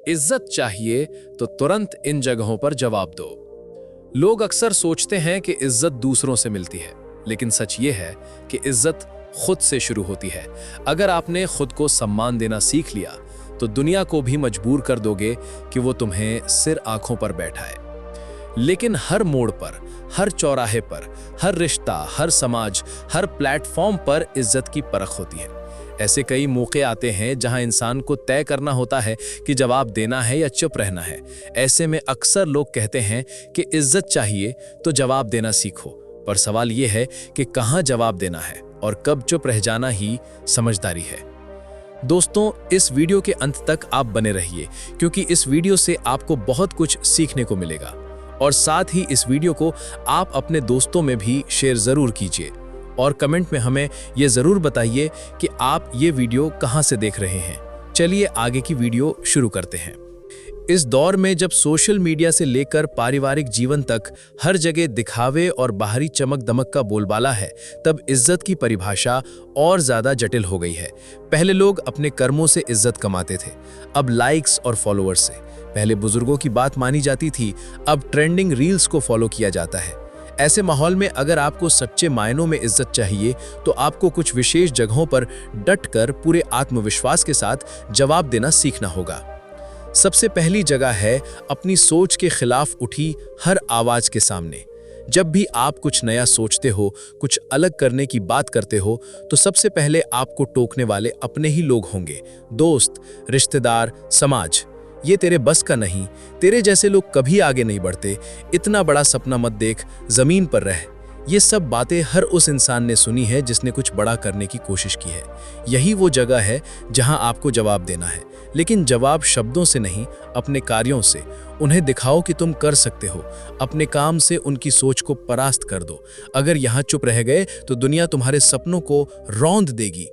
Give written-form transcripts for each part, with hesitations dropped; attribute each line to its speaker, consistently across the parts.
Speaker 1: इज्जत चाहिए तो तुरंत इन जगहों पर जवाब दो। लोग अक्सर सोचते हैं कि इज्जत दूसरों से मिलती है, लेकिन सच ये है कि इज्जत खुद से शुरू होती है। अगर आपने खुद को सम्मान देना सीख लिया तो दुनिया को भी मजबूर कर दोगे कि वो तुम्हें सिर आंखों पर बैठाए। लेकिन हर मोड़ पर, हर चौराहे पर, हर रिश्ता, हर समाज, हर प्लेटफॉर्म पर इज्जत की परख होती है। ऐसे कई मौके आते हैं जहां इंसान को तय करना होता है कि जवाब देना है या चुप रहना है। ऐसे में अक्सर लोग कहते हैं कि इज्जत चाहिए तो जवाब देना सीखो, पर सवाल यह है कि कहां जवाब देना है और कब चुप रह जाना ही समझदारी है। दोस्तों, इस वीडियो के अंत तक आप बने रहिए, क्योंकि इस वीडियो से आपको बहुत कुछ सीखने को मिलेगा। और साथ ही इस वीडियो को आप अपने दोस्तों में भी शेयर जरूर कीजिए और कमेंट में हमें यह जरूर बताइए कि आप ये वीडियो कहां से देख रहे हैं। चलिए आगे की वीडियो शुरू करते हैं। इस दौर में जब सोशल मीडिया से लेकर पारिवारिक जीवन तक हर जगह दिखावे और बाहरी चमक दमक का बोलबाला है, तब इज्जत की परिभाषा और ज्यादा जटिल हो गई है। पहले लोग अपने कर्मों से इज्जत कमाते थे, अब लाइक्स और फॉलोअर्स से। पहले बुजुर्गों की बात मानी जाती थी, अब ट्रेंडिंग रील्स को फॉलो किया जाता है। ऐसे माहौल में अगर आपको सच्चे मायनों में इज्जत चाहिए तो आपको कुछ विशेष जगहों पर डटकर पूरे आत्मविश्वास के साथ जवाब देना सीखना होगा। सबसे पहली जगह है अपनी सोच के खिलाफ उठी हर आवाज के सामने। जब भी आप कुछ नया सोचते हो, कुछ अलग करने की बात करते हो, तो सबसे पहले आपको टोकने वाले अपने ही लोग होंगे। दोस्त, रिश्तेदार, समाज। ये तेरे बस का नहीं, तेरे जैसे लोग कभी आगे नहीं बढ़ते, इतना बड़ा सपना मत देख, जमीन पर रह। ये सब बातें हर उस इंसान ने सुनी है जिसने कुछ बड़ा करने की कोशिश की है। यही वो जगह है जहां आपको जवाब देना है, लेकिन जवाब शब्दों से नहीं, अपने कार्यों से। उन्हें दिखाओ कि तुम कर सकते हो। अपने काम से उनकी सोच को परास्त कर दो। अगर यहाँ चुप रह गए तो दुनिया तुम्हारे सपनों को रौंद देगी।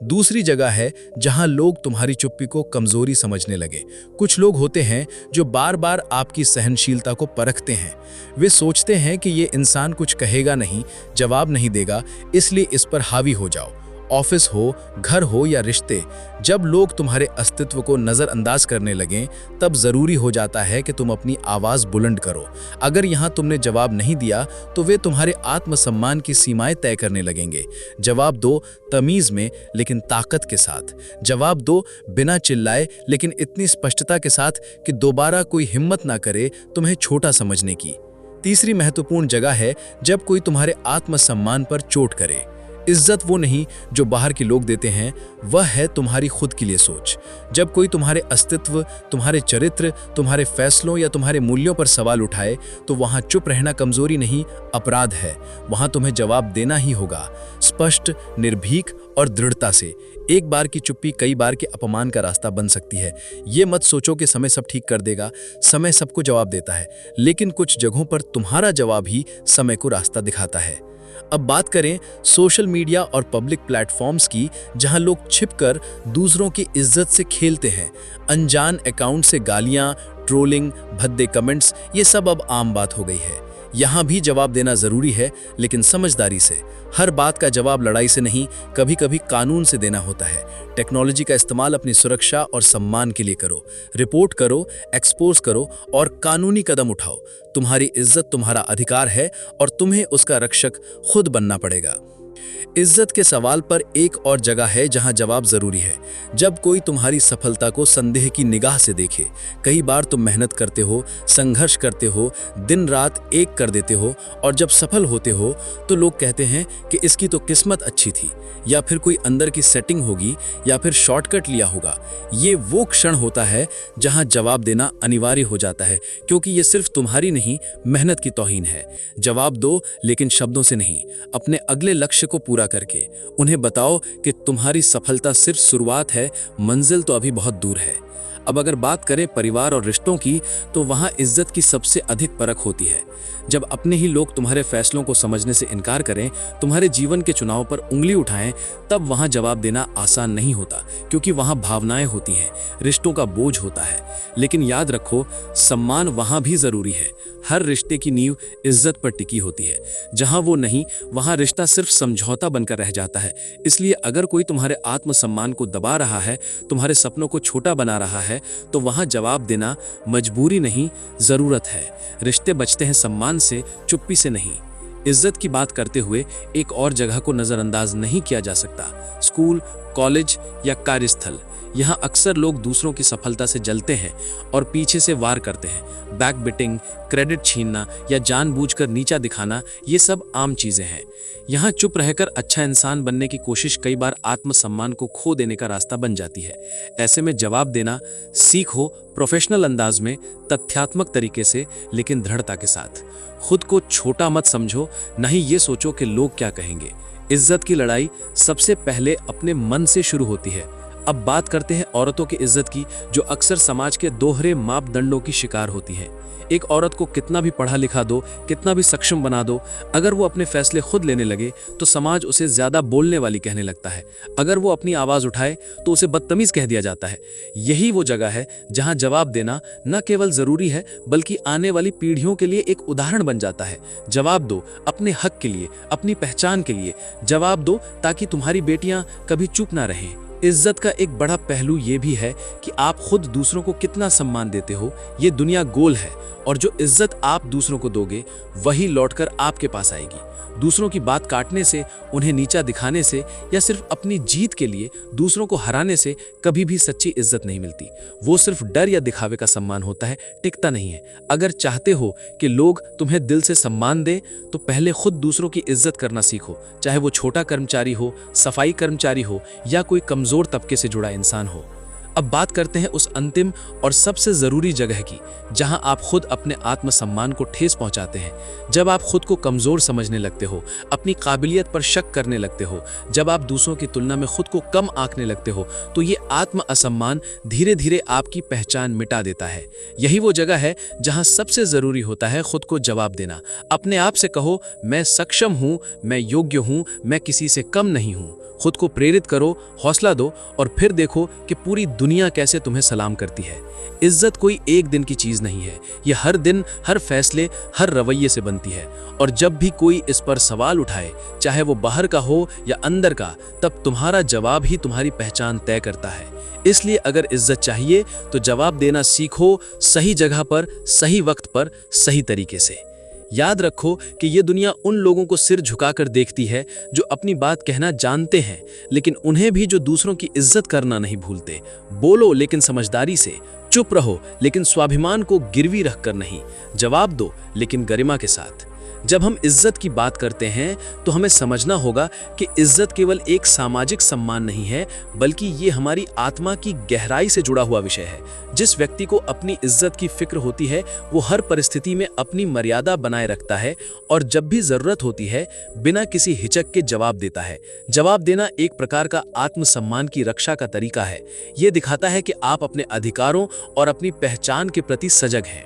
Speaker 1: दूसरी जगह है जहां लोग तुम्हारी चुप्पी को कमजोरी समझने लगे। कुछ लोग होते हैं जो बार बार आपकी सहनशीलता को परखते हैं। वे सोचते हैं कि ये इंसान कुछ कहेगा नहीं, जवाब नहीं देगा, इसलिए इस पर हावी हो जाओ। ऑफिस हो, घर हो या रिश्ते, जब लोग तुम्हारे अस्तित्व को नजरअंदाज करने लगें, तब जरूरी हो जाता है कि तुम अपनी आवाज बुलंद करो। अगर यहाँ तुमने जवाब नहीं दिया तो वे तुम्हारे आत्मसम्मान की सीमाएं तय करने लगेंगे। जवाब दो तमीज में, लेकिन ताकत के साथ। जवाब दो बिना चिल्लाए, लेकिन इतनी स्पष्टता के साथ कि दोबारा कोई हिम्मत ना करे तुम्हें छोटा समझने की। तीसरी महत्वपूर्ण जगह है जब कोई तुम्हारे आत्मसम्मान पर चोट करे। इज्जत वो नहीं जो बाहर के लोग देते हैं, वह है तुम्हारी खुद के लिए सोच। जब कोई तुम्हारे अस्तित्व, तुम्हारे चरित्र, तुम्हारे फैसलों या तुम्हारे मूल्यों पर सवाल उठाए, तो वहां चुप रहना कमजोरी नहीं, अपराध है। वहां तुम्हें जवाब देना ही होगा, स्पष्ट, निर्भीक और दृढ़ता से। एक बार की चुप्पी कई बार के अपमान का रास्ता बन सकती है। ये मत सोचो कि समय सब ठीक कर देगा। समय सबको जवाब देता है, लेकिन कुछ जगहों पर तुम्हारा जवाब ही समय को रास्ता दिखाता है। अब बात करें सोशल मीडिया और पब्लिक प्लेटफॉर्म्स की, जहां लोग छिपकर दूसरों की इज्जत से खेलते हैं। अनजान अकाउंट से गालियां, ट्रोलिंग, भद्दे कमेंट्स, ये सब अब आम बात हो गई है। यहां भी जवाब देना जरूरी है, लेकिन समझदारी से। हर बात का जवाब लड़ाई से नहीं, कभी कभी कानून से देना होता है। टेक्नोलॉजी का इस्तेमाल अपनी सुरक्षा और सम्मान के लिए करो। रिपोर्ट करो, एक्सपोज करो और कानूनी कदम उठाओ। तुम्हारी इज्जत तुम्हारा अधिकार है और तुम्हें उसका रक्षक खुद बनना पड़ेगा। इज्जत के सवाल पर एक और जगह है जहां जवाब जरूरी है। जब कोई तुम्हारी सफलता को संदेह की निगाह से देखे। कई बार तुम मेहनत करते हो, संघर्ष करते हो, दिन रात एक कर देते हो, और जब सफल होते हो तो लोग कहते हैं कि इसकी तो किस्मत अच्छी थी, या फिर कोई अंदर की सेटिंग होगी, या फिर शॉर्टकट लिया होगा। ये वो क्षण होता है जहां जवाब देना अनिवार्य हो जाता है, क्योंकि ये सिर्फ तुम्हारी नहीं, मेहनत की तौहीन है। जवाब दो, लेकिन शब्दों से नहीं, अपने अगले लक्ष्य को पूरा करके। उन्हें बताओ कि तुम्हारी सफलता सिर्फ शुरुआत है, मंजिल तो अभी बहुत दूर है। अब अगर बात करें परिवार और रिश्तों की, तो वहां इज्जत की सबसे अधिक परख होती है। जब अपने ही लोग तुम्हारे फैसलों को समझने से इनकार करें, तुम्हारे जीवन के चुनाव पर उंगली उठाएं, तब वहां जवाब देना आसान नहीं होता, क्योंकि वहां भावनाएं होती हैं, रिश्तों का बोझ होता है। लेकिन याद रखो, सम्मान वहां भी जरूरी है।
Speaker 2: हर रिश्ते की नींव इज्जत पर टिकी होती है। जहां वो नहीं, वहां रिश्ता सिर्फ समझौता बनकर रह जाता है। इसलिए अगर कोई तुम्हारे आत्मसम्मान को दबा रहा है, तुम्हारे सपनों को छोटा बना रहा है, तो वहां जवाब देना मजबूरी नहीं, जरूरत है। रिश्ते बचते हैं सम्मान से, चुप्पी से नहीं। इज्जत की बात करते हुए एक और जगह को नजरअंदाज नहीं किया जा सकता, स्कूल, कॉलेज या कार्यस्थल। यहाँ अक्सर लोग दूसरों की सफलता से जलते हैं और पीछे से वार करते हैं। बैकबिटिंग, क्रेडिट छीनना या जानबूझकर नीचा दिखाना, ये सब आम चीजें हैं। यहाँ चुप रहकर अच्छा इंसान बनने की कोशिश कई बार आत्मसम्मान को खो देने का रास्ता बन जाती है। ऐसे में जवाब देना सीखो, प्रोफेशनल अंदाज में, तथ्यात्मक तरीके से, लेकिन दृढ़ता के साथ। खुद को छोटा मत समझो, नहीं ये सोचो कि लोग क्या कहेंगे। इज्जत की लड़ाई सबसे पहले अपने मन से शुरू होती है। अब बात करते हैं औरतों की इज्जत की, जो अक्सर समाज के दोहरे मापदंडों की शिकार होती हैं। एक औरत को कितना भी पढ़ा लिखा दो, कितना भी सक्षम बना दो, अगर वो अपने फैसले खुद लेने लगे तो समाज उसे ज्यादा बोलने वाली कहने लगता है। अगर वो अपनी आवाज उठाए तो उसे बदतमीज कह दिया जाता है। यही वो जगह है जहां जवाब देना न केवल जरूरी है, बल्कि आने वाली पीढ़ियों के लिए एक उदाहरण बन जाता है। जवाब दो अपने हक के लिए, अपनी पहचान के लिए। जवाब दो ताकि तुम्हारी बेटियां कभी चुप ना रहें। इज्जत का एक बड़ा पहलू ये भी है कि आप खुद दूसरों को कितना सम्मान देते हो। ये दुनिया गोल है और जो इज्जत आप दूसरों को दोगे वही लौटकर आपके पास आएगी। दूसरों की बात काटने से, उन्हें नीचा दिखाने से या सिर्फ अपनी जीत के लिए दूसरों को हराने से कभी भी सच्ची इज्जत नहीं मिलती। वो सिर्फ डर या दिखावे का सम्मान होता है, टिकता नहीं है। अगर चाहते हो कि लोग तुम्हें दिल से सम्मान दें तो पहले खुद दूसरों की इज्जत करना सीखो, चाहे वो छोटा कर्मचारी हो, सफाई कर्मचारी हो या कोई कमजोर तबके से जुड़ा इंसान हो। अब बात करते हैं उस अंतिम और सबसे जरूरी जगह की, जहां आप खुद अपने आत्मसम्मान को ठेस पहुंचाते हैं। जब आप खुद को कमजोर समझने लगते हो, अपनी काबिलियत पर शक करने लगते हो, जब आप दूसरों की तुलना में खुद को कम आंकने लगते हो, तो ये आत्म असम्मान धीरे धीरे आपकी पहचान मिटा देता है। यही वो जगह है जहां सबसे जरूरी होता है खुद को जवाब देना। अपने आप से कहो, मैं सक्षम हूं, मैं योग्य हूं, मैं किसी से कम नहीं हूं। खुद को प्रेरित करो, हौसला दो और फिर देखो कि पूरी दुनिया कैसे तुम्हें सलाम करती है। इज्जत कोई एक दिन की चीज नहीं है, ये हर दिन, हर फैसले, हर रवैये से बनती है। और जब भी कोई इस पर सवाल उठाए, चाहे वो बाहर का हो या अंदर का, तब तुम्हारा जवाब ही तुम्हारी पहचान तय करता है। इसलिए अगर इज्जत चाहिए तो जवाब देना सीखो, सही जगह पर, सही वक्त पर, सही तरीके से। याद रखो कि ये दुनिया उन लोगों को सिर झुकाकर देखती है जो अपनी बात कहना जानते हैं, लेकिन उन्हें भी जो दूसरों की इज्जत करना नहीं भूलते। बोलो लेकिन समझदारी से, चुप रहो लेकिन स्वाभिमान को गिरवी रखकर नहीं, जवाब दो लेकिन गरिमा के साथ। जब हम इज्जत की बात करते हैं तो हमें समझना होगा कि इज्जत केवल एक सामाजिक सम्मान नहीं है, बल्कि ये हमारी आत्मा की गहराई से जुड़ा हुआ विषय है। जिस व्यक्ति को अपनी इज्जत की फिक्र होती है वो हर परिस्थिति में अपनी मर्यादा बनाए रखता है और जब भी जरूरत होती है बिना किसी हिचक के जवाब देता है। जवाब देना एक प्रकार का आत्मसम्मान की रक्षा का तरीका है। ये दिखाता है कि आप अपने अधिकारों और अपनी पहचान के प्रति सजग हैं।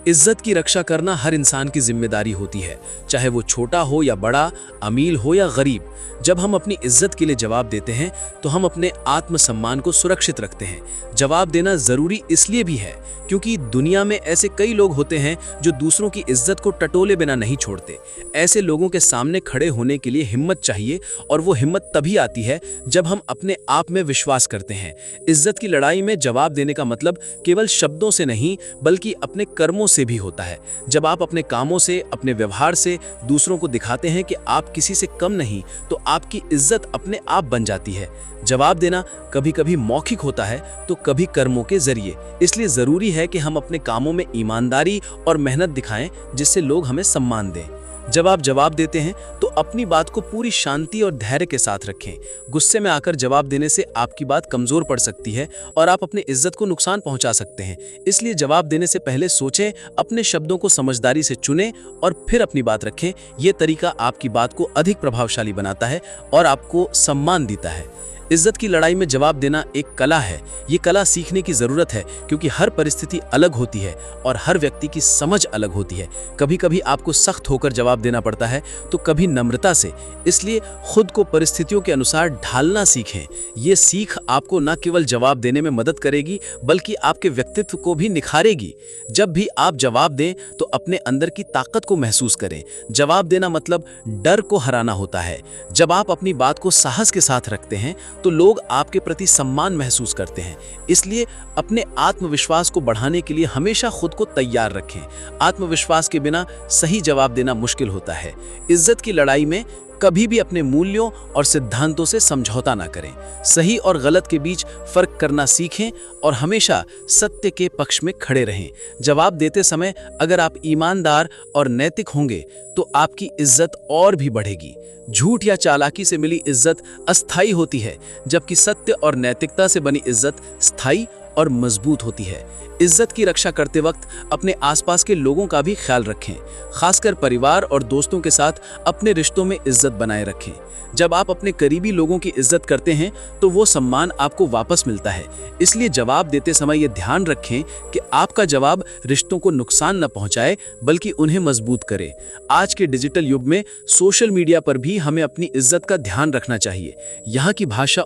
Speaker 2: इज्जत की रक्षा करना हर इंसान की जिम्मेदारी होती है, चाहे वो छोटा हो या बड़ा, अमीर हो या गरीब। जब हम अपनी इज्जत के लिए जवाब देते हैं तो हम अपने आत्मसम्मान को सुरक्षित रखते हैं। जवाब देना जरूरी इसलिए भी है क्योंकि दुनिया में ऐसे कई लोग होते हैं जो दूसरों की इज्जत को टटोले बिना नहीं छोड़ते। ऐसे लोगों के सामने खड़े होने के लिए हिम्मत चाहिए और वो हिम्मत तभी आती है जब हम अपने आप में विश्वास करते हैं। इज्जत की लड़ाई में जवाब देने का मतलब केवल शब्दों से नहीं बल्कि अपने कर्मों से भी होता है। जब आप अपने कामों से, अपने व्यवहार से दूसरों को दिखाते हैं कि आप किसी से कम नहीं, तो आपकी इज्जत अपने आप बन जाती है। जवाब देना कभी कभी मौखिक होता है तो कभी कर्मों के जरिए। इसलिए जरूरी है कि हम अपने कामों में ईमानदारी और मेहनत दिखाएं जिससे लोग हमें सम्मान दें। जब आप जवाब देते हैं तो अपनी बात को पूरी शांति और धैर्य के साथ रखें। गुस्से में आकर जवाब देने से आपकी बात कमजोर पड़ सकती है और आप अपनी इज्जत को नुकसान पहुंचा सकते हैं। इसलिए जवाब देने से पहले सोचें, अपने शब्दों को समझदारी से चुनें और फिर अपनी बात रखें। यह तरीका आपकी बात को अधिक प्रभावशाली बनाता है और आपको सम्मान देता है। इज्जत की लड़ाई में जवाब देना एक कला है। ये कला सीखने की जरूरत है क्योंकि हर परिस्थिति अलग होती है और हर व्यक्ति की समझ अलग होती है। कभी कभी आपको सख्त होकर जवाब देना पड़ता है तो कभी नम्रता से। इसलिए खुद को परिस्थितियों के अनुसार ढालना सीखें। ये सीख आपको न केवल जवाब देने में मदद करेगी बल्कि आपके व्यक्तित्व को भी निखारेगी। जब भी आप जवाब दें तो अपने अंदर की ताकत को महसूस करें। जवाब देना मतलब डर को हराना होता है। जब आप अपनी बात को साहस के साथ रखते हैं तो लोग आपके प्रति सम्मान महसूस करते हैं। इसलिए अपने आत्मविश्वास को बढ़ाने के लिए हमेशा खुद को तैयार रखें। आत्मविश्वास के बिना सही जवाब देना मुश्किल होता है। इज्जत की लड़ाई में कभी भी अपने मूल्यों और सिद्धांतों से समझौता ना करें। सही और गलत के बीच फर्क करना सीखें और हमेशा सत्य के पक्ष में खड़े रहें। जवाब देते समय अगर आप ईमानदार और नैतिक होंगे तो आपकी इज्जत और भी बढ़ेगी। झूठ या चालाकी से मिली इज्जत अस्थायी होती है, जबकि सत्य और नैतिकता से बनी इज्जत स्थायी और मजबूत होती है। इज्जत की रक्षा करते वक्त अपने आसपास के लोगों का भी ख्याल रखें। खासकर परिवार और दोस्तों के साथ अपने रिश्तों में इज्जत बनाए रखें। जब आप अपने करीबी लोगों की इज्जत करते हैं तो वो सम्मान आपको वापस मिलता है। इसलिए जवाब देते समय ये ध्यान रखें कि आपका जवाब रिश्तों को नुकसान न पहुंचाए बल्कि उन्हें मजबूत करे। आज के डिजिटल युग में सोशल मीडिया पर भी हमें अपनी इज्जत का ध्यान रखना चाहिए। यहाँ की भाषा।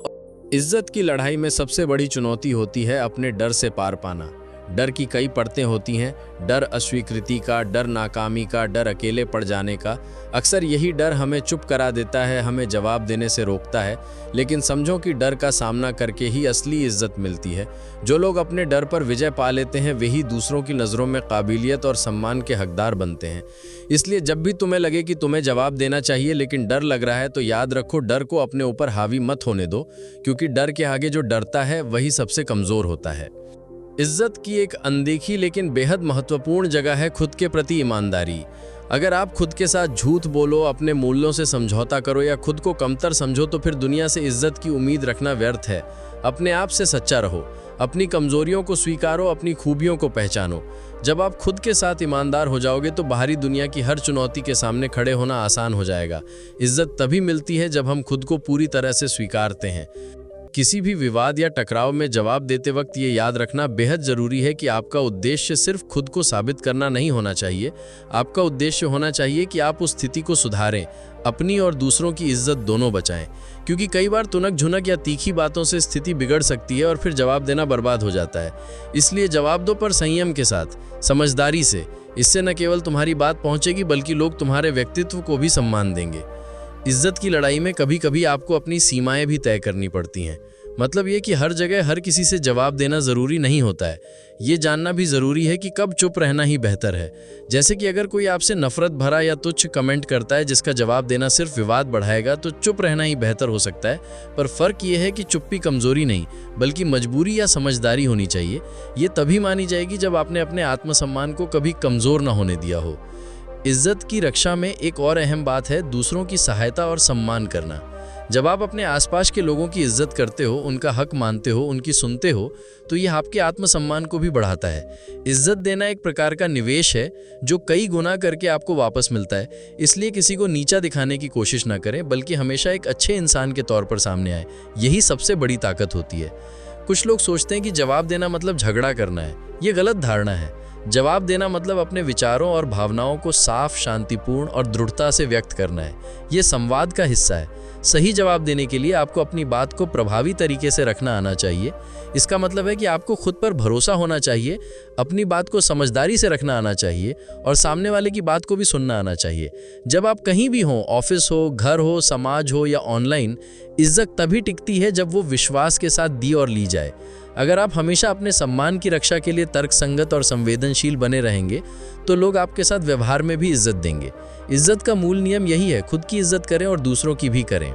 Speaker 1: इज्जत की लड़ाई में सबसे बड़ी चुनौती होती है अपने डर से पार पाना। डर की कई परतें होती हैं। डर अस्वीकृति का, डर नाकामी का, डर अकेले पड़ जाने का। अक्सर यही डर हमें चुप करा देता है, हमें जवाब देने से रोकता है। लेकिन समझो कि डर का सामना करके ही असली इज्जत मिलती है। जो लोग अपने डर पर विजय पा लेते हैं वही दूसरों की नज़रों में काबिलियत और सम्मान के हकदार बनते हैं। इसलिए जब भी तुम्हें लगे कि तुम्हें जवाब देना चाहिए लेकिन डर लग रहा है तो याद रखो, डर को अपने ऊपर हावी मत होने दो, क्योंकि डर के आगे जो डरता है वही सबसे कमज़ोर होता है। इज्जत की एक अनदेखी लेकिन बेहद महत्वपूर्ण जगह है खुद के प्रति ईमानदारी। अगर आप खुद के साथ झूठ बोलो, अपने मूल्यों से समझौता करो या खुद को कमतर समझो तो फिर दुनिया से इज्जत की उम्मीद रखना व्यर्थ है। अपने आप से सच्चा रहो, अपनी कमजोरियों को स्वीकारो, अपनी खूबियों को पहचानो। जब आप खुद के साथ ईमानदार हो जाओगे तो बाहरी दुनिया की हर चुनौती के सामने खड़े होना आसान हो जाएगा। इज्जत तभी मिलती है जब हम खुद को पूरी तरह से स्वीकारते हैं। किसी भी विवाद या टकराव में जवाब देते वक्त ये याद रखना बेहद ज़रूरी है कि आपका उद्देश्य सिर्फ खुद को साबित करना नहीं होना चाहिए। आपका उद्देश्य होना चाहिए कि आप उस स्थिति को सुधारें, अपनी और दूसरों की इज्जत दोनों बचाएं। क्योंकि कई बार तुनक झुनक या तीखी बातों से स्थिति बिगड़ सकती है और फिर जवाब देना बर्बाद हो जाता है। इसलिए जवाब दो, पर संयम के साथ, समझदारी से। इससे न केवल तुम्हारी बात पहुंचेगी बल्कि लोग तुम्हारे व्यक्तित्व को भी सम्मान देंगे। इज्जत की लड़ाई में कभी कभी आपको अपनी सीमाएं भी तय करनी पड़ती हैं। मतलब ये कि हर जगह हर किसी से जवाब देना ज़रूरी नहीं होता है। ये जानना भी ज़रूरी है कि कब चुप रहना ही बेहतर है। जैसे कि अगर कोई आपसे नफरत भरा या तुच्छ कमेंट करता है जिसका जवाब देना सिर्फ विवाद बढ़ाएगा तो चुप रहना ही बेहतर हो सकता है। पर फ़र्क ये है कि चुप्पी कमज़ोरी नहीं बल्कि मजबूरी या समझदारी होनी चाहिए। ये तभी मानी जाएगी जब आपने अपने आत्मसम्मान को कभी कमज़ोर ना होने दिया हो। इज्जत की रक्षा में एक और अहम बात है दूसरों की सहायता और सम्मान करना। जब आप अपने आसपास के लोगों की इज्जत करते हो, उनका हक मानते हो, उनकी सुनते हो, तो यह आपके आत्मसम्मान को भी बढ़ाता है। इज्जत देना एक प्रकार का निवेश है जो कई गुना करके आपको वापस मिलता है। इसलिए किसी को नीचा दिखाने की कोशिश ना करें बल्कि हमेशा एक अच्छे इंसान के तौर पर सामने आए। यही सबसे बड़ी ताकत होती है। कुछ लोग सोचते हैं कि जवाब देना मतलब झगड़ा करना है। ये गलत धारणा है। जवाब देना मतलब अपने विचारों और भावनाओं को साफ, शांतिपूर्ण और दृढ़ता से व्यक्त करना है। ये संवाद का हिस्सा है। सही जवाब देने के लिए आपको अपनी बात को प्रभावी तरीके से रखना आना चाहिए। इसका मतलब है कि आपको खुद पर भरोसा होना चाहिए, अपनी बात को समझदारी से रखना आना चाहिए और सामने वाले की बात को भी सुनना आना चाहिए। जब आप कहीं भी हों, ऑफिस हो, घर हो, समाज हो या ऑनलाइन, इज्जत तभी टिकती है जब वो विश्वास के साथ दी और ली जाए। अगर आप हमेशा अपने सम्मान की रक्षा के लिए तर्कसंगत और संवेदनशील बने रहेंगे तो लोग आपके साथ व्यवहार में भी इज्जत देंगे। इज्जत का मूल नियम यही है, खुद की इज्जत करें और दूसरों की भी करें।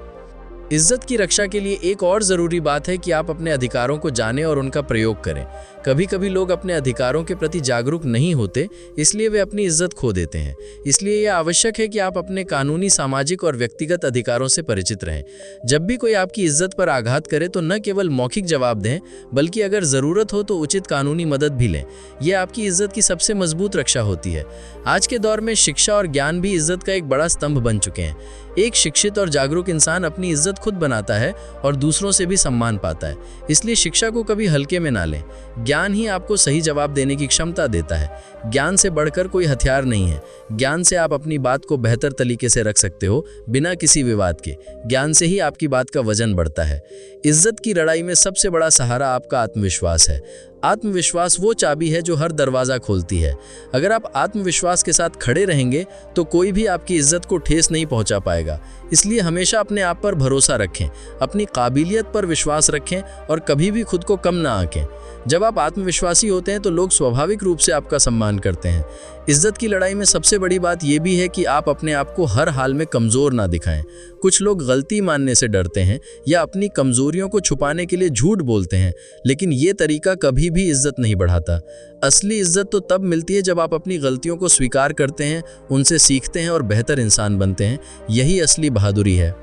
Speaker 1: इज्जत की रक्षा के लिए एक और ज़रूरी बात है कि आप अपने अधिकारों को जानें और उनका प्रयोग करें।
Speaker 3: कभी कभी लोग अपने अधिकारों के प्रति जागरूक नहीं होते, इसलिए वे अपनी इज्जत खो देते हैं। इसलिए यह आवश्यक है कि आप अपने कानूनी, सामाजिक और व्यक्तिगत अधिकारों से परिचित रहें। जब भी कोई आपकी इज्जत पर आघात करे तो न केवल मौखिक जवाब दें, बल्कि अगर ज़रूरत हो तो उचित कानूनी मदद भी लें। यह आपकी इज्जत की सबसे मजबूत रक्षा होती है। आज के दौर में शिक्षा और ज्ञान भी इज्जत का एक बड़ा स्तंभ बन चुके हैं। एक शिक्षित और जागरूक इंसान अपनी इज्जत खुद बनाता है और दूसरों से भी सम्मान पाता है। इसलिए शिक्षा को कभी हल्के में ना लें। ज्ञान ही आपको सही जवाब देने की क्षमता देता है। ज्ञान से बढ़कर कोई हथियार नहीं है। ज्ञान से आप अपनी बात को बेहतर तरीके से रख सकते हो, बिना किसी विवाद के। ज्ञान से ही आपकी बात का वजन बढ़ता है। इज्जत की लड़ाई में सबसे बड़ा सहारा आपका आत्मविश्वास है। आत्मविश्वास वो चाबी है जो हर दरवाज़ा खोलती है। अगर आप आत्मविश्वास के साथ खड़े रहेंगे तो कोई भी आपकी इज्जत को ठेस नहीं पहुंचा पाएगा। इसलिए हमेशा अपने आप पर भरोसा रखें, अपनी काबिलियत पर विश्वास रखें और कभी भी खुद को कम ना आंकें। जब आप आत्मविश्वासी होते हैं तो लोग स्वाभाविक रूप से आपका सम्मान करते हैं। इज्जत की लड़ाई में सबसे बड़ी बात यह भी है कि आप अपने आप को हर हाल में कमज़ोर ना दिखाएं। कुछ लोग गलती मानने से डरते हैं या अपनी कमज़ोरियों को छुपाने के लिए झूठ बोलते हैं, लेकिन ये तरीका कभी भी इज्जत नहीं बढ़ाता। असली इज्जत तो तब मिलती है जब आप अपनी गलतियों को स्वीकार करते हैं, उनसे सीखते हैं और बेहतर इंसान बनते हैं। यही असली बहादुरी है।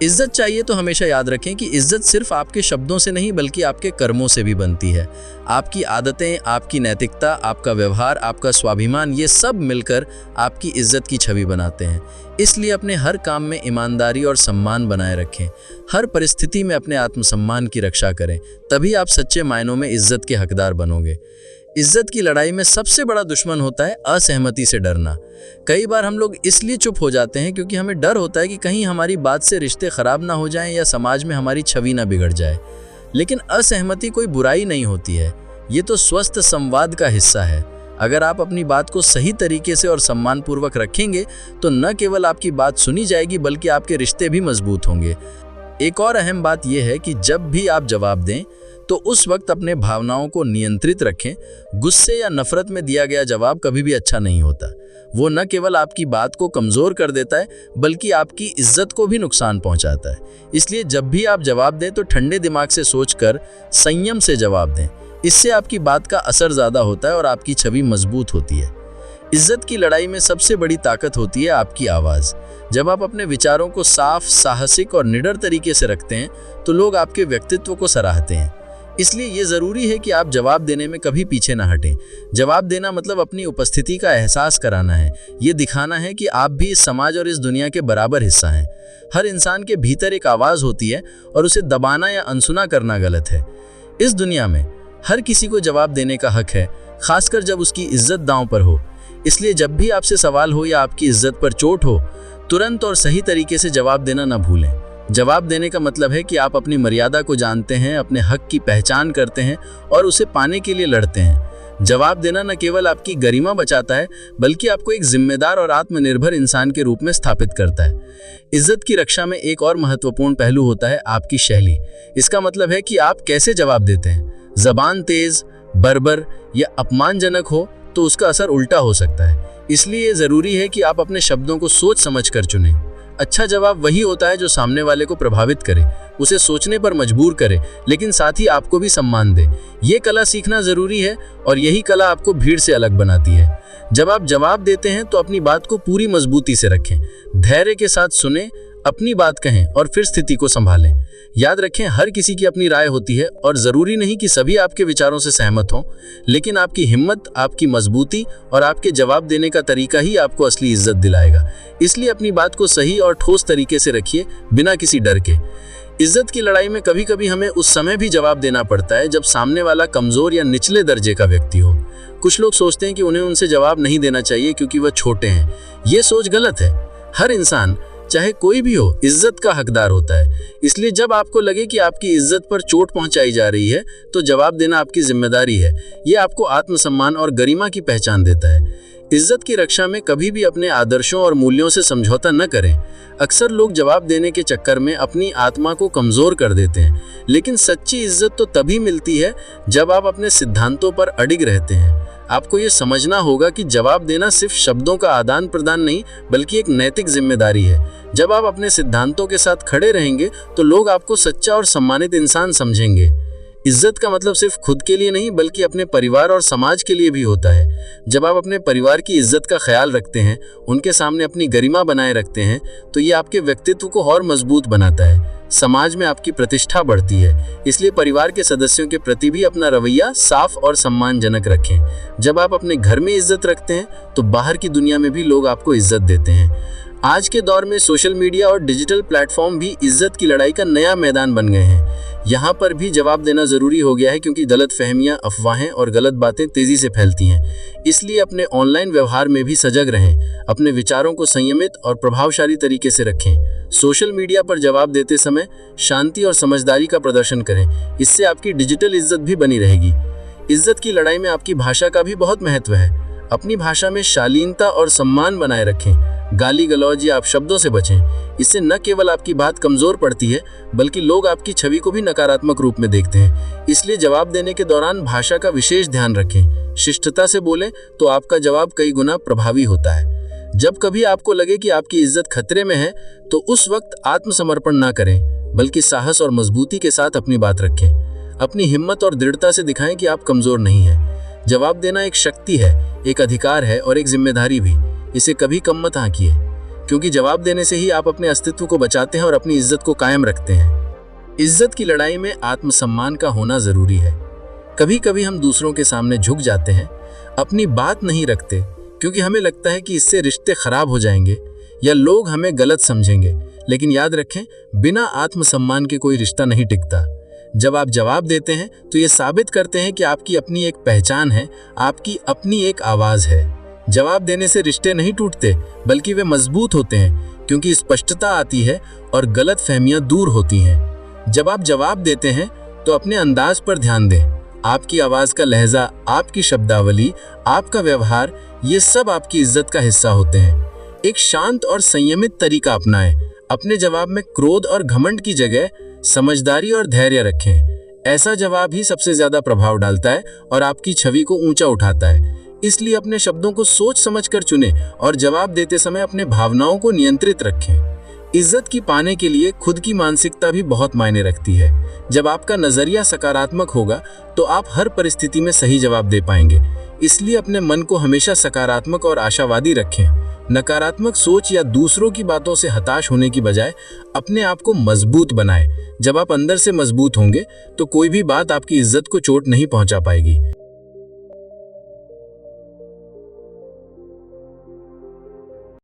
Speaker 3: इज्जत चाहिए तो हमेशा याद रखें कि इज्जत सिर्फ आपके शब्दों से नहीं बल्कि आपके कर्मों से भी बनती है। आपकी आदतें, आपकी नैतिकता, आपका व्यवहार, आपका स्वाभिमान, ये सब मिलकर आपकी इज्जत की छवि बनाते हैं। इसलिए अपने हर काम में ईमानदारी और सम्मान बनाए रखें। हर परिस्थिति में अपने आत्मसम्मान की रक्षा करें, तभी आप सच्चे मायनों में इज्जत के हकदार बनोगे। इज्जत की लड़ाई में सबसे बड़ा दुश्मन होता है असहमति से डरना। कई बार हम लोग इसलिए चुप हो जाते हैं क्योंकि हमें डर होता है कि कहीं हमारी बात से रिश्ते खराब ना हो जाएं या समाज में हमारी छवि ना बिगड़ जाए। लेकिन असहमति कोई बुराई नहीं होती है, ये तो स्वस्थ संवाद का हिस्सा है। अगर आप अपनी बात को सही तरीके से और सम्मानपूर्वक रखेंगे तो न केवल आपकी बात सुनी जाएगी बल्कि आपके रिश्ते भी मजबूत होंगे। एक और अहम बात यह है कि जब भी आप जवाब दें तो उस वक्त अपने भावनाओं को नियंत्रित रखें। गुस्से या नफरत में दिया गया जवाब कभी भी अच्छा नहीं होता। वो न केवल आपकी बात को कमज़ोर कर देता है बल्कि आपकी इज्जत को भी नुकसान पहुंचाता है। इसलिए जब भी आप जवाब दें तो ठंडे दिमाग से सोचकर संयम से जवाब दें। इससे आपकी बात का असर ज़्यादा होता है और आपकी छवि मजबूत होती है। इज्जत की लड़ाई में सबसे बड़ी ताकत होती है आपकी आवाज़। जब आप अपने विचारों को साफ, साहसिक और निडर तरीके से रखते हैं तो लोग आपके व्यक्तित्व को सराहते हैं। इसलिए ये ज़रूरी है कि आप जवाब देने में कभी पीछे ना हटें। जवाब देना मतलब अपनी उपस्थिति का एहसास कराना है। ये दिखाना है कि आप भी इस समाज और इस दुनिया के बराबर हिस्सा हैं। हर इंसान के भीतर एक आवाज़ होती है और उसे दबाना या अनसुना करना गलत है। इस दुनिया में हर किसी को जवाब देने का हक है, खासकर जब उसकी इज्जत दांव पर हो। इसलिए जब भी आपसे सवाल हो या आपकी इज्जत पर चोट हो, तुरंत और सही तरीके से जवाब देना न भूलें। जवाब देने का मतलब है कि आप अपनी मर्यादा को जानते हैं, अपने हक की पहचान करते हैं और उसे पाने के लिए लड़ते हैं। जवाब देना न केवल आपकी गरिमा बचाता है बल्कि आपको एक जिम्मेदार और आत्मनिर्भर इंसान के रूप में स्थापित करता है। इज्जत की रक्षा में एक और महत्वपूर्ण पहलू होता है आपकी शैली। इसका मतलब है कि आप कैसे जवाब देते हैं। ज़बान तेज, बर्बर या अपमानजनक हो तो उसका असर उल्टा हो सकता है। इसलिए ये ज़रूरी है कि आप अपने शब्दों को सोच समझ कर चुनें। अच्छा जवाब वही होता है जो सामने वाले को प्रभावित करे, उसे सोचने पर मजबूर करे, लेकिन साथ ही आपको भी सम्मान दे। ये कला सीखना ज़रूरी है और यही कला आपको भीड़ से अलग बनाती है। जब आप जवाब देते हैं तो अपनी बात को पूरी मजबूती से रखें, धैर्य के साथ सुनें, अपनी बात कहें और फिर स्थिति को संभालें। याद रखें, हर किसी की अपनी राय होती है और ज़रूरी नहीं कि सभी आपके विचारों से सहमत हों, लेकिन आपकी हिम्मत, आपकी मजबूती और आपके जवाब देने का तरीका ही आपको असली इज्जत दिलाएगा। इसलिए अपनी बात को सही और ठोस तरीके से रखिए, बिना किसी डर के। इज्जत की लड़ाई में कभी कभी हमें उस समय भी जवाब देना पड़ता है जब सामने वाला कमज़ोर या निचले दर्जे का व्यक्ति हो। कुछ लोग सोचते हैं कि उन्हें उनसे जवाब नहीं देना चाहिए क्योंकि वह छोटे हैं। ये सोच गलत है। हर इंसान, चाहे कोई भी हो, इज्जत का हकदार होता है। इसलिए जब आपको लगे कि आपकी इज्जत पर चोट पहुंचाई जा रही है तो जवाब देना आपकी जिम्मेदारी है। ये आपको आत्मसम्मान और गरिमा की पहचान देता है। इज्जत की रक्षा में कभी भी अपने आदर्शों और मूल्यों से समझौता न करें। अक्सर लोग जवाब देने के चक्कर में अपनी आत्मा को कमज़ोर कर देते हैं, लेकिन सच्ची इज्जत तो तभी मिलती है जब आप अपने सिद्धांतों पर अडिग रहते हैं। आपको ये समझना होगा कि जवाब देना सिर्फ शब्दों का आदान प्रदान नहीं बल्कि एक नैतिक जिम्मेदारी है। जब आप अपने सिद्धांतों के साथ खड़े रहेंगे तो लोग आपको सच्चा और सम्मानित इंसान समझेंगे। इज्जत का मतलब सिर्फ खुद के लिए नहीं बल्कि अपने परिवार और समाज के लिए भी होता है। जब आप अपने परिवार की इज्जत का ख्याल रखते हैं, उनके सामने अपनी गरिमा बनाए रखते हैं, तो ये आपके व्यक्तित्व को और मजबूत बनाता है। समाज में आपकी प्रतिष्ठा बढ़ती है। इसलिए परिवार के सदस्यों के प्रति भी अपना रवैया साफ और सम्मानजनक रखें। जब आप अपने घर में इज्जत रखते हैं तो बाहर की दुनिया में भी लोग आपको इज्जत देते हैं। आज के दौर में सोशल मीडिया और डिजिटल प्लेटफॉर्म भी इज्जत की लड़ाई का नया मैदान बन गए हैं। यहाँ पर भी जवाब देना जरूरी हो गया है, क्योंकि गलतफहमियां, अफवाहें और गलत बातें तेजी से फैलती हैं। इसलिए अपने ऑनलाइन व्यवहार में भी सजग रहें, अपने विचारों को संयमित और प्रभावशाली तरीके से रखें। सोशल मीडिया पर जवाब देते समय शांति और समझदारी का प्रदर्शन करें, इससे आपकी डिजिटल इज्जत भी बनी रहेगी। इज्जत की लड़ाई में आपकी भाषा का भी बहुत महत्व है। अपनी भाषा में शालीनता और सम्मान बनाए रखें। गाली गलौज या अपशब्दों से बचें। इससे न केवल आपकी बात कमजोर पड़ती है बल्कि लोग आपकी छवि को भी नकारात्मक रूप में देखते हैं। इसलिए जवाब देने के दौरान भाषा का विशेष ध्यान रखें। शिष्टता से बोलें तो आपका जवाब कई गुना प्रभावी होता है। जब कभी आपको लगे कि आपकी इज्जत खतरे में है तो उस वक्त आत्मसमर्पण ना करें बल्कि साहस और मजबूती के साथ अपनी बात रखें। अपनी हिम्मत और दृढ़ता से दिखाएं कि आप कमजोर नहीं हैं। जवाब देना एक शक्ति है, एक अधिकार है और एक जिम्मेदारी भी। इसे कभी कम मत आंकिए, क्योंकि जवाब देने से ही आप अपने अस्तित्व को बचाते हैं और अपनी इज्जत को कायम रखते हैं। इज्जत की लड़ाई में आत्मसम्मान का होना जरूरी है। कभी कभी हम दूसरों के सामने झुक जाते हैं, अपनी बात नहीं रखते, क्योंकि हमें लगता है कि इससे रिश्ते खराब हो जाएंगे या लोग हमें गलत समझेंगे। लेकिन याद रखें, बिना आत्मसम्मान के कोई रिश्ता नहीं टिकता। जब आप जवाब देते हैं तो ये साबित करते हैं कि आपकी अपनी एक पहचान है, आपकी अपनी एक आवाज है। जवाब देने से रिश्ते नहीं टूटते बल्कि वे मजबूत होते हैं, क्योंकि स्पष्टता आती है और गलतफहमियां दूर होती हैं। जब आप जवाब देते हैं तो अपने अंदाज पर ध्यान दें। आपकी आवाज का लहजा, आपकी शब्दावली, आपका व्यवहार, ये सब आपकी इज्जत का हिस्सा होते हैं। एक शांत और संयमित तरीका अपनाएं। अपने जवाब में क्रोध और घमंड की जगह समझदारी और धैर्य रखें। ऐसा जवाब ही सबसे ज्यादा प्रभाव डालता है और आपकी छवि को ऊंचा उठाता है। इसलिए अपने शब्दों को सोच समझकर चुनें और जवाब देते समय अपने भावनाओं को नियंत्रित रखें। इज्जत की पाने के लिए खुद की मानसिकता भी बहुत मायने रखती है। जब आपका नजरिया सकारात्मक होगा तो आप हर परिस्थिति में सही जवाब दे पाएंगे। इसलिए अपने मन को हमेशा सकारात्मक और आशावादी रखें। नकारात्मक सोच या दूसरों की बातों से हताश होने की बजाय अपने आप को मजबूत बनाएं। जब आप अंदर से मजबूत होंगे तो कोई भी बात आपकी इज्जत को चोट नहीं पहुंचा पाएगी।